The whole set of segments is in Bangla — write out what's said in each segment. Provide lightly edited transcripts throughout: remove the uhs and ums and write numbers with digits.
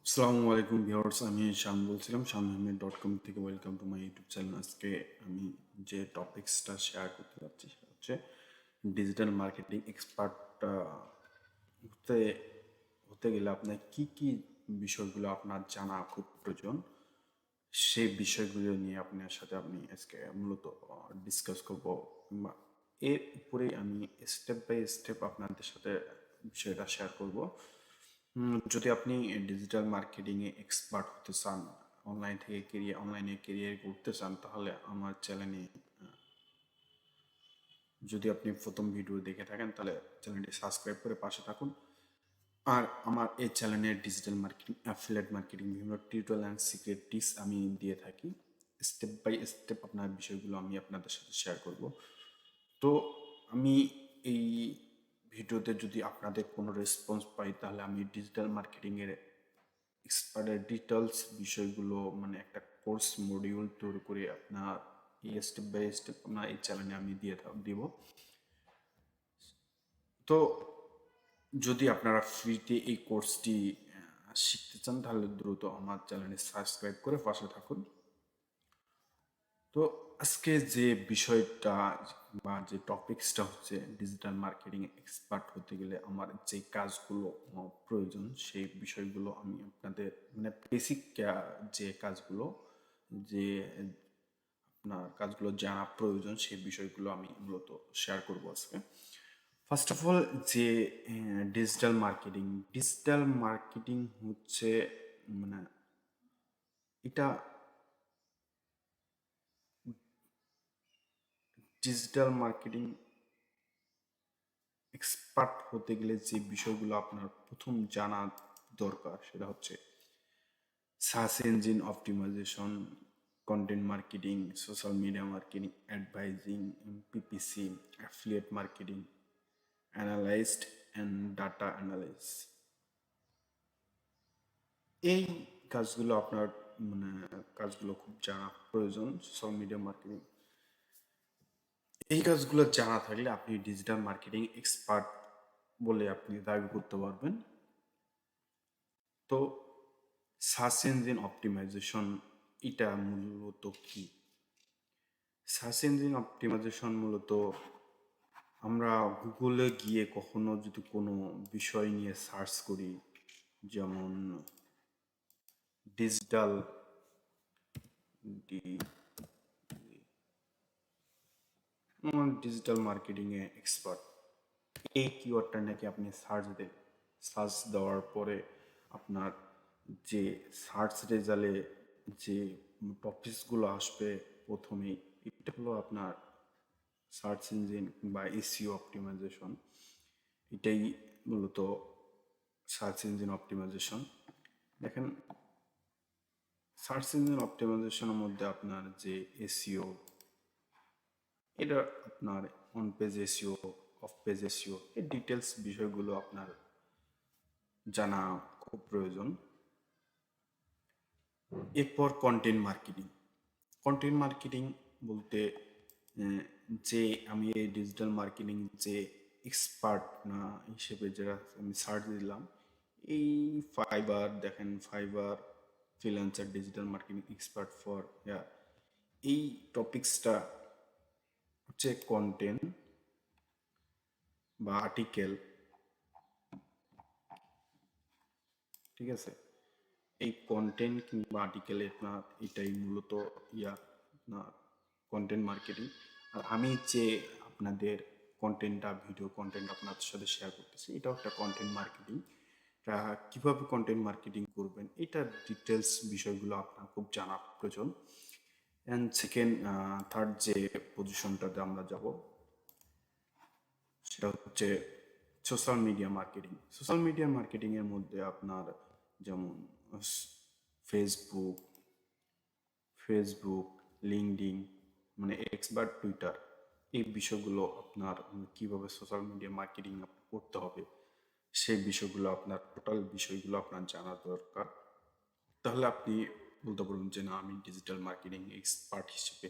আসসালামু আলাইকুম ভিউয়ার্স, আমি শাম বলছিলাম samim.com থেকে। Welcome to my YouTube channel. আজকে আমি যে টপিকসটা শেয়ার করতে যাচ্ছি সেটা হচ্ছে ডিজিটাল মার্কেটিং এক্সপার্ট হতে হতে গেলে আপনার কি কি বিষয়গুলো আপনার জানা খুব প্রয়োজন, সেই বিষয়গুলো নিয়ে আপনার সাথে আমি আজকে মূলত ডিসকাস করব, কিংবা এর উপরে আমি স্টেপ বাই স্টেপ আপনাদের সাথে বিষয়টা শেয়ার করব। যদি আপনি ডিজিটাল মার্কেটিংয়ে এক্সপার্ট হতে চান, অনলাইনে কেরিয়ার করতে চান, তাহলে আমার চ্যানেলে, যদি আপনি প্রথম ভিডিও দেখে থাকেন তাহলে চ্যানেলটি সাবস্ক্রাইব করে পাশে থাকুন। আর আমার এই চ্যানেলে ডিজিটাল মার্কেটিং, অ্যাফিলিয়েট মার্কেটিং, বিভিন্ন টিউটোরিয়াল অ্যান্ড সিক্রেট টিপস আমি দিয়ে থাকি। স্টেপ বাই স্টেপ আপনার বিষয়গুলো আমি আপনাদের সাথে শেয়ার করব। তো আমি এই ভিডিওতে যদি আপনাদের কোনো রেসপন্স পাই, তাহলে আমি ডিজিটাল মার্কেটিংয়ের এক্সপার্টের ডিটেলস বিষয়গুলো, মানে একটা কোর্স মডিউল তৈরি করে আপনার এই স্টেপ বাই স্টেপ আপনার এই চ্যানেলে আমি দিব। তো যদি আপনারা ফ্রিতে এই কোর্সটি শিখতে চান, তাহলে দ্রুত আমার চ্যানেলে সাবস্ক্রাইব করে পাশে থাকুন। তো আজকে যে বিষয়টা বা যে টপিকসটা হচ্ছে ডিজিটাল মার্কেটিং এক্সপার্ট হতে গেলে আমার যে কাজগুলো প্রয়োজন, সেই বিষয়গুলো আমি আপনাদের, মানে বেসিক যে কাজগুলো, যে আপনার কাজগুলো জানা প্রয়োজন, সেই বিষয়গুলো আমি মূলত শেয়ার করব আজকে। ফার্স্ট অফ অল, যে ডিজিটাল মার্কেটিং হচ্ছে, মানে এটা ডিজিটাল মার্কেটিং এক্সপার্ট হতে গেলে যে বিষয়গুলো আপনার প্রথম জানা দরকার, সেটা হচ্ছে search engine optimisation, content marketing, social media marketing, advising, PPC, affiliate marketing, analysed and data analyse. এই কাজগুলো আপনার, মানে কাজগুলো খুব জানা প্রয়োজন। সোশ্যাল মিডিয়া মার্কেটিং, এই কাজগুলো জানা থাকলে আপনি ডিজিটাল মার্কেটিং এক্সপার্ট বলে আপনি দাবি করতে পারবেন। তো সার্চ ইঞ্জিন অপটিমাইজেশন, এটা মূলত কি? সার্চ ইঞ্জিন অপটিমাইজেশন মূলত, আমরা গুগলে গিয়ে কখনো যদি কোনো বিষয় নিয়ে সার্চ করি, যেমন ডিজিটাল ডিজিটাল মার্কেটিংয়ে এক্সপার্ট, এই কিওয়ার্ডটা নাকি আপনি সার্চ দেওয়ার পরে আপনার যে সার্চ রেজাল্টে যে টপিকসগুলো আসবে প্রথমেই, এটা হলো আপনার সার্চ ইঞ্জিন বা এসইও অপটিমাইজেশন। এটাই মূলত সার্চ ইঞ্জিন অপটিমাইজেশন। দেখেন, সার্চ ইঞ্জিন অপটিমাইজেশনের মধ্যে আপনার যে এসইও, এটা আপনার on page SEO, of page SEO, এই ডিটেলস বিষয়গুলো আপনার জানা খুব প্রয়োজন। এরপর কন্টেন্ট মার্কেটিং বলতে, যে আমি এই ডিজিটাল মার্কেটিং যে এক্সপার্ট না হিসেবে যারা আমি সার্চ দিলাম, এই fibre freelancer digital marketing expert for, এই টপিকসটা হচ্ছে কন্টেন্ট বা আর্টিকেল, ঠিক আছে? এই কন্টেন্ট কিংবা আর্টিকেলের আপনার এটাই মূলত আপনার কন্টেন্ট মার্কেটিং। আর আমি যে আপনাদের ভিডিও কন্টেন্ট আপনাদের সাথে শেয়ার করতেছি, এটাও একটা কন্টেন্ট মার্কেটিং। এটা কীভাবে কন্টেন্ট মার্কেটিং করবেন, এটার ডিটেলস বিষয়গুলো আপনার খুব জানা প্রয়োজন। অ্যান্ড থার্ড যে পজিশনটাতে আমরা যাব, সেটা হচ্ছে সোশ্যাল মার্কেটিংয়ের মধ্যে আপনার, যেমন ফেসবুক ফেসবুক লিঙ্কডইন, মানে এক্স বা টুইটার, এই বিষয়গুলো আপনার, কিভাবে সোশ্যাল মিডিয়া মার্কেটিং করতে হবে, সেই বিষয়গুলো আপনার, টোটাল বিষয়গুলো আপনার জানা দরকার। তাহলে আপনি বলতে পারবেন যে না, আমি ডিজিটাল মার্কেটিং এক্সপার্ট হিসেবে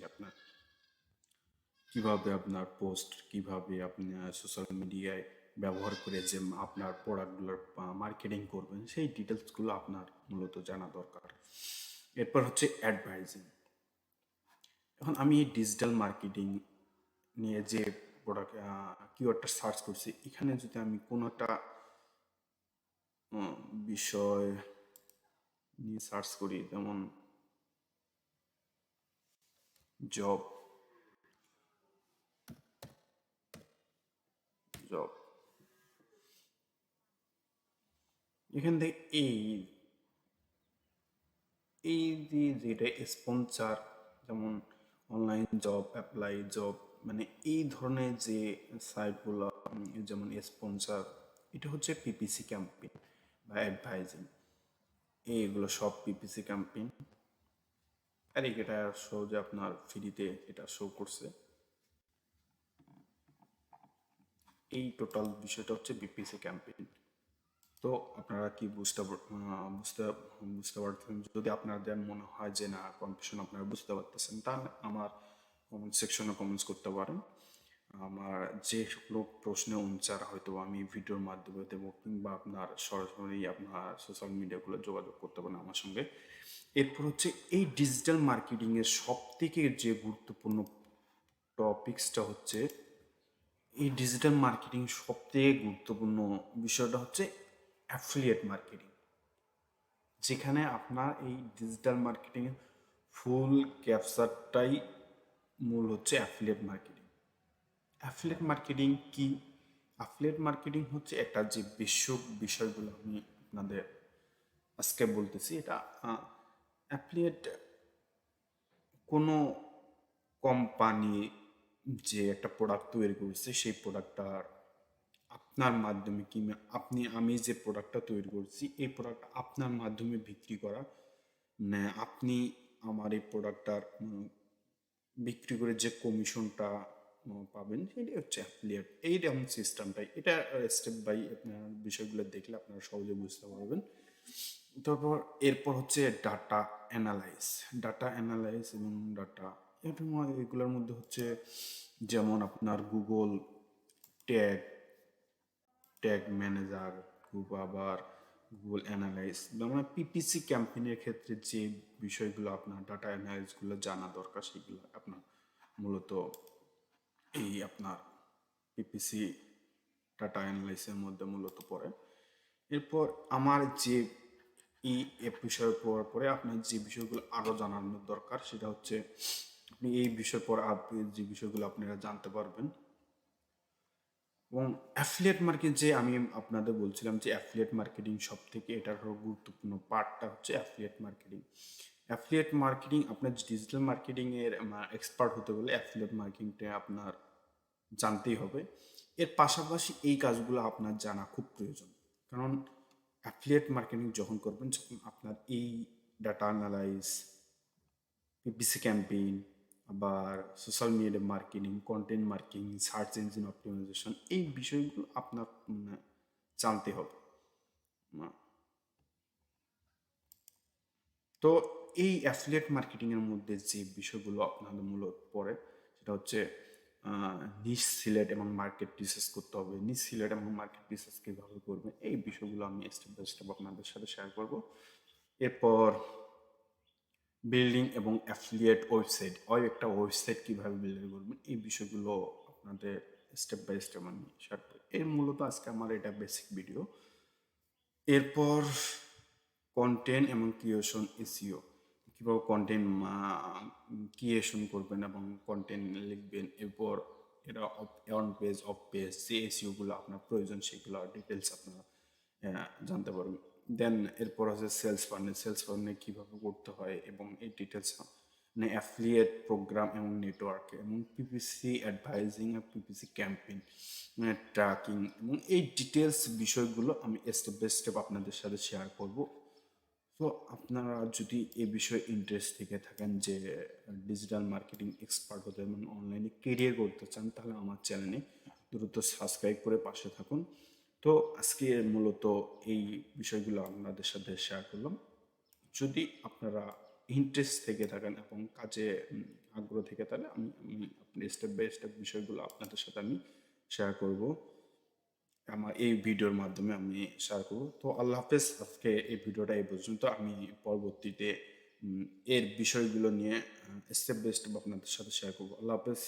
কিভাবে আপনার পোস্ট, কিভাবে আপনি সোশ্যাল মিডিয়ায় ব্যবহার করে যে আপনার প্রোডাক্টগুলোর মার্কেটিং করবেন, সেই ডিটেলসগুলো আপনার মূলত জানা দরকার। এরপর হচ্ছে অ্যাডভাইজিং। এখন আমি ডিজিটাল মার্কেটিং নিয়ে যে প্রোডাক্ট কিওয়ার্ডটা সার্চ করছি, এখানে যদি আমি কোনো একটা বিষয় নিয়ে সার্চ করি, যেমন জব জব এখান থেকে এই যে যেটা স্পন্সর, যেমন অনলাইন জব, অ্যাপ্লাই জব, মানে এই ধরনের যে সাইটগুলো, যেমন স্পন্সর, এটা হচ্ছে পিপিসি ক্যাম্পেইন বা অ্যাডভাইজিং। এইগুলো সব পিপিসি ক্যাম্পেইন। আর এটা শো যে আপনার ফ্রিতে এটা শো করছে। এই টোটাল বিষয়টা হচ্ছে বিপিসি ক্যাম্পেইন। তো আপনারা কি বুঝতে বুঝতে পারছেন? যদি আপনাদের মনে হয় যে না, কনফিউশন আপনারা বুঝতে পারতেছেন, তাহলে আমার কমেন্ট সেকশনে কমেন্টস করতে পারেন। আমার যে কোনো প্রশ্নের অ্যান্সার হয়তো আমি ভিডিওর মাধ্যমে দেবো, কিংবা আপনার সরাসরি আপনার সোশ্যাল মিডিয়াগুলো যোগাযোগ করতে পারেন আমার সঙ্গে। এরপর হচ্ছে এই ডিজিটাল মার্কেটিংয়ের সব থেকে যে গুরুত্বপূর্ণ টপিক্সটা হচ্ছে, এই ডিজিটাল মার্কেটিং সবথেকে গুরুত্বপূর্ণ বিষয়টা হচ্ছে অ্যাফিলিয়েট মার্কেটিং, যেখানে আপনার এই ডিজিটাল মার্কেটিং ফুল ক্যাপচারটাই মূল হচ্ছে অ্যাফিলিয়েট মার্কেটিং। অ্যাফিলিয়েট মার্কেটিং কি? অ্যাফিলিয়েট মার্কেটিং হচ্ছে একটা যে বিষয়গুলো আমি আপনাদের আজকে বলতেছি, এটা অ্যাফিলিয়েট কোনো কোম্পানি যে একটা প্রোডাক্ট তৈরি করেছে, সেই প্রোডাক্টটার আপনার মাধ্যমে আমি যে প্রোডাক্টটা তৈরি করছি, এই প্রোডাক্ট আপনার মাধ্যমে বিক্রি করা, মানে আপনি আমার এই প্রোডাক্টটার বিক্রি করে যে কমিশনটা পাবেন, সেটাই হচ্ছে অ্যাফিলিয়েট। এই যেমন সিস্টেমটাই, এটা স্টেপ বাই আপনার বিষয়গুলো দেখলে আপনারা সহজে বুঝতে পারবেন। তারপর এরপর হচ্ছে ডাটা অ্যানালাইস এবং ডাটা, এগুলোর মধ্যে হচ্ছে যেমন আপনার গুগল ট্যাগ ট্যাগ ম্যানেজার, আবার গুগল অ্যানালাইস, মানে পিপিসি ক্যাম্পেইনের ক্ষেত্রে যে বিষয়গুলো আপনার ডাটা অ্যানালাইসগুলো জানা দরকার, সেগুলো আপনার মূলত এই আপনার পিপিসি ডাটা অ্যানালাইসের মধ্যে মূলত পড়ে। এরপর আমার যে এই বিষয়ের পড়ার পরে আপনার যে বিষয়গুলো আরও জানানোর দরকার, সেটা হচ্ছে আপনি এই বিষয়ের পর আপনি যে বিষয়গুলো আপনারা জানতে পারবেন। এবং অ্যাফিলিয়েট মার্কেট, যে আমি আপনাদের বলছিলাম যে অ্যাফিলিয়েট মার্কেটিং সব থেকে এটার গুরুত্বপূর্ণ পার্টটা হচ্ছে অ্যাফিলিয়েট মার্কেটিং। অ্যাফিলিয়েট মার্কেটিং, আপনার ডিজিটাল মার্কেটিংয়ের এক্সপার্ট হতে হলে অ্যাফিলিয়েট মার্কেটিংটা আপনার জানতেই হবে। এর পাশাপাশি এই কাজগুলো আপনার জানা খুব প্রয়োজন, কারণ অ্যাফিলিয়েট মার্কেটিং যখন করবেন, যখন আপনার এই ডাটা অ্যানালাইজ, পিপিসি ক্যাম্পেইন, আবার social media marketing, content marketing, search engine optimisation, এই বিষয়গুলো আপনার জানতে হবে। তো এই অ্যাফিলিয়েট মার্কেটিংয়ের মধ্যে যে বিষয়গুলো আপনাদের মূলত পড়ে, সেটা হচ্ছে নিশ সিলেক্ট এবং মার্কেট রিসার্চ করতে হবে। নিশ সিলেক্ট এবং মার্কেট রিসার্চ কীভাবে করবেন, এই বিষয়গুলো আমি স্টেপ বাই স্টেপ আপনাদের সাথে শেয়ার করব। এরপর বিল্ডিং এবং অ্যাফিলিয়েট ওয়েবসাইট, একটা ওয়েবসাইট কীভাবে বিল্ড করবেন, এই বিষয়গুলো আপনাদের স্টেপ বাই স্টেপ আমি শেয়ার করি। এর মূলত আজকে আমার এটা বেসিক ভিডিও। এরপর কন্টেন্ট এবং ক্রিয়েশন, এসইও, কীভাবে কন্টেন্ট ক্রিয়েশন করবেন এবং কন্টেন্ট লিখবেন। এরপর এটা অন পেজ, অফ পেজ, যে এসইওগুলো আপনার প্রয়োজন, সেগুলো ডিটেলস আপনারা জানতে পারবেন। দেন এরপর আছে সেলস ফানেল কীভাবে করতে হয়, এবং এই ডিটেলস মানে অ্যাফিলিয়েট প্রোগ্রাম এবং নেটওয়ার্ক, এবং পিপিসি অ্যাডভাইজিং আর পিপিসি ক্যাম্পেইন ট্র্যাকিং, এবং এই ডিটেলস বিষয়গুলো আমি স্টেপ বাই স্টেপ আপনাদের সাথে শেয়ার করব। তো আপনারা যদি এ বিষয়ে ইন্টারেস্ট থেকে থাকেন, যে ডিজিটাল মার্কেটিং এক্সপার্ট হতে এবং অনলাইনে কেরিয়ার করতে চান, তাহলে আমার চ্যানেলে দ্রুত সাবস্ক্রাইব করে পাশে থাকুন। তো আজকে মূলত এই বিষয়গুলো আপনাদের সাথে শেয়ার করলাম। যদি আপনারা ইন্টারেস্ট থেকে থাকেন এবং কাজে আগ্রহ থেকে, তাহলে আমি আপনি স্টেপ বাই স্টেপ বিষয়গুলো আপনাদের সাথে আমি শেয়ার করব। আমার এই ভিডিওর মাধ্যমে আমি শেয়ার করব। তো আল্লাহ হাফেজ, আজকে এই ভিডিওটা এই পর্যন্ত। আমি পরবর্তীতে এর বিষয়গুলো নিয়ে স্টেপ বাই স্টেপ আপনাদের সাথে শেয়ার করবো। আল্লাহ হাফেজ।